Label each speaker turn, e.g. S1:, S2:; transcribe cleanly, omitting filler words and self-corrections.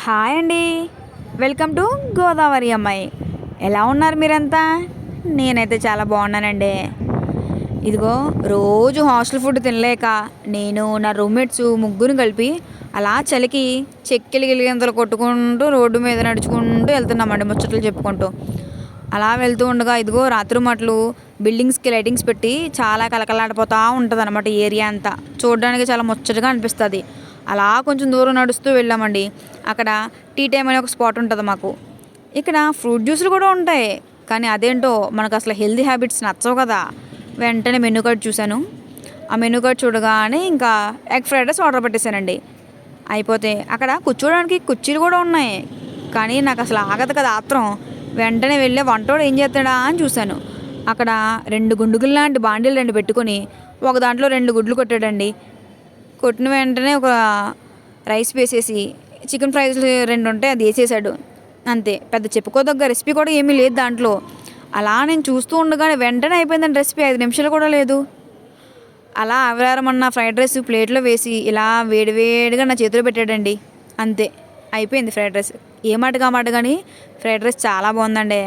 S1: Hi అండి. Welcome to Godavari అమ్మాయి. ఎలా ఉన్నారు మీరంతా? నేనైతే చాలా బాగున్నానండి. ఇదిగో రోజు హాస్టల్ ఫుడ్ తినలేక నేను నా రూమ్మేట్స్ ముగ్గురు కలిపి అలా చలికి చెక్కిలి గిలిగింతలు కొట్టుకుంటూ రోడ్డు మీద నడుచుకుంటూ వెళ్తున్నామండి, ముచ్చట్లు చెప్పుకుంటూ. అలా వెళ్తూ ఉండగా ఇదిగో రాత్రి మాటలు బిల్డింగ్స్కి లైటింగ్స్ పెట్టి చాలా కలకలాడిపోతూ ఉంటుంది అనమాట. ఏరియా అంతా చూడడానికి చాలా ముచ్చటగా అనిపిస్తుంది. అలా కొంచెం దూరం నడుస్తూ వెళ్ళామండి. అక్కడ టీ టైం అనే ఒక స్పాట్ ఉంటుంది మాకు. ఇక్కడ ఫ్రూట్ జ్యూసులు కూడా ఉంటాయి, కానీ అదేంటో మనకు అసలు హెల్తీ హ్యాబిట్స్ నచ్చవు కదా. వెంటనే మెనూ కార్డ్ చూశాను. ఆ మెనూ కార్డ్ చూడగానే ఇంకా ఎగ్ ఫ్రైడ్ రైస్ ఆర్డర్ పెట్టేశానండి. అయిపోతే అక్కడ కూర్చోడానికి కుర్చీలు కూడా ఉన్నాయి, కానీ నాకు అసలు ఆగదు కదా ఆత్రం. వెంటనే వెళ్ళి వంటోడు ఏం చేస్తాడా అని చూశాను. అక్కడ 2 గుండుగులు లాంటి బాండీలు 2 పెట్టుకొని ఒక దాంట్లో 2 గుడ్లు కొట్టాడండి. కొట్టిన వెంటనే ఒక రైస్ వేసేసి చికెన్ ఫ్రైస్ 2 ఉంటే అది వేసేసాడు. అంతే, పెద్ద చెప్పుకోదగ్గ రెసిపీ కూడా ఏమీ లేదు దాంట్లో. అలా నేను చూస్తూ ఉండగానే వెంటనే అయిపోయిందండి రెసిపీ, 5 నిమిషాలు కూడా లేదు. అలా అవరారమన్న ఫ్రైడ్ రైస్ ప్లేట్లో వేసి ఇలా వేడివేడిగా నా చేతిలో పెట్టాడండి. అంతే అయిపోయింది ఫ్రైడ్ రైస్. ఏ మాటగా మాట కానీ ఫ్రైడ్ రైస్ చాలా బాగుందండి.